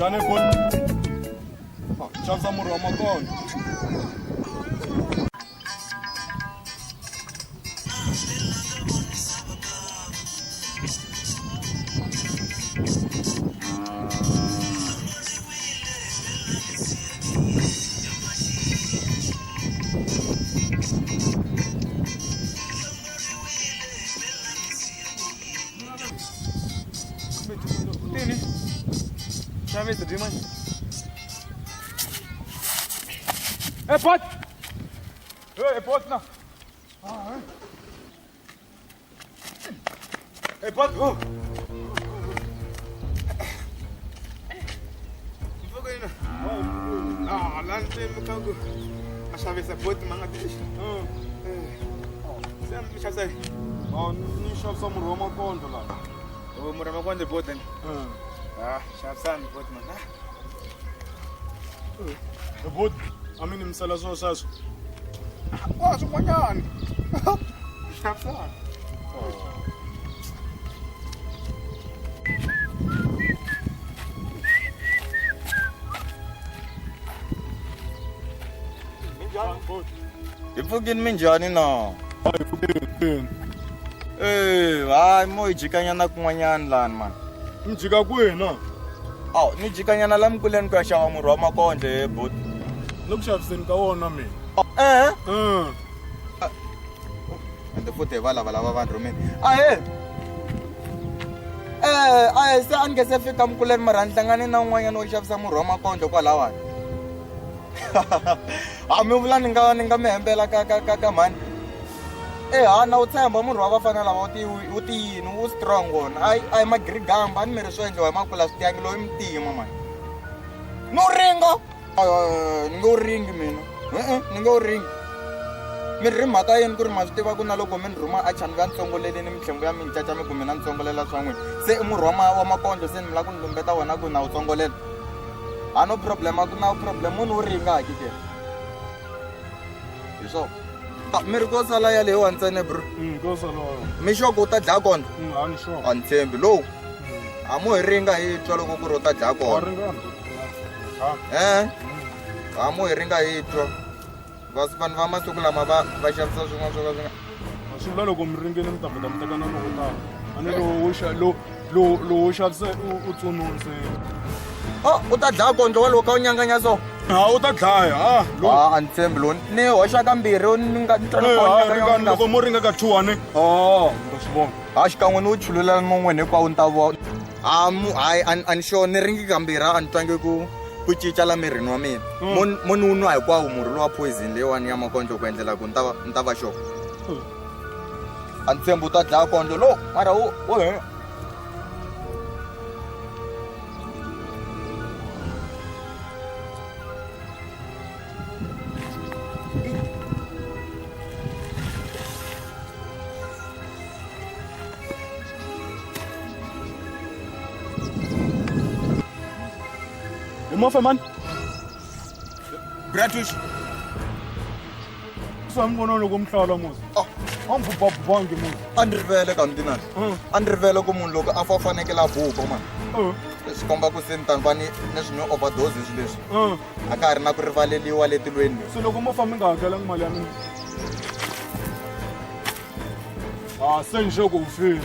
Njhani bot? Xavisa murhi wa makondlo. Tini, Travis the demon. Hey, bot! Hey, bot now. Hey, bot, go. Lante mkangu. Xavisa bot manga tishi. Sam xavisa. Ni xavisa murhi wa makondlo la. Murhi wa makondlo bot then. Xavisa bot man. Bot, a mi ni misala swo sweswo. Swin'wanyani. Xavisa. Hi pfukini minjhani na? Hayi pfukeni. Hayi mo hi jikanyana kun'wanyana lani mani. Mi jika kwihi na? Awu ni jikanyana la Mkuleni ku ya xava murhi wa makondlo bot. Ni ku xaviseni ka wona mina. Ende futhi va lava vanhu romeni. Se a ni nge se fika Mkuleni mara ni hlangane na un'wanyana wo xavisa murhi wa makondlo kwalawani. Mi vula ni nga mi hembela ka mani. Na u tshemba murhi wa vafana lava wu ti yini wu strong wona a hi magirigamba a ni miri swo endliwa hi makula swi tiyangi loyi mitima mani. Ni wu ringa ni nge wu ringi mina ni nge wu ringi. Mi ri mhaka yini ku ri ma swi tiva ku na loko mi ni rhuma a chani va ni tsongoleleni mithlembo ya mi ni caca mi kumbe na ni tsongolela swa n'wina se i murhi wa makondlo se ni mi lava ku ni lumbeta wona ku na wu tsongolela. No problem a ku na problem munhu wo ringa hakike hi swona mi ri ko sala yaleyo wa ntsene bro Ko sala wona. mi xoko u ta dlaya kondlo A ni sure. a ni tshembi lowu a mo hi ringa hi twa loko ku ri u ta dlaya Wa kondlo ringana. a mo hi ringa hi twa vanhu va masiku lama va xavisa swin'wana swo ka swi nga Swi vula loko mi ringene mi ta mi teka na loko tala. A ni lowu wo xavisa u tsununse. u ta dlaya kondlo wa loko ka u nyanganya so U ta dlaya a ni tshembi lowu ni hoxa kambirhi ni nga ni twa ringana loko mo ringa ka 2 ni. Nga swi vona. a xikan'we ni wu chululela n'on'weni hinkwawo ni ta vona hayi a ni sure ni ringi kambirhi a ni twangi ku cinca la mirini wa mina mo ni wu nwa hinkwawo murhi lowa poison leyiwani ya makondlo ku endlela ku ni ta va sure a ni tshembi u ta dlaya kondlo lo mara wo Mofe man. Bratush Samvona loko mhlala muzi. Ambubabbangi muzi. a ni rivele ka mtinani a ni rivele ku munhu loko a fanekele a buba mani swi komba ku se ni ta va ni swin'we overdose swi leswi a ka ha ri na ku rivaleliwa le tilweni Se loko mo fa mi nga hakelangi mali ya mina. Se ni xoko u file.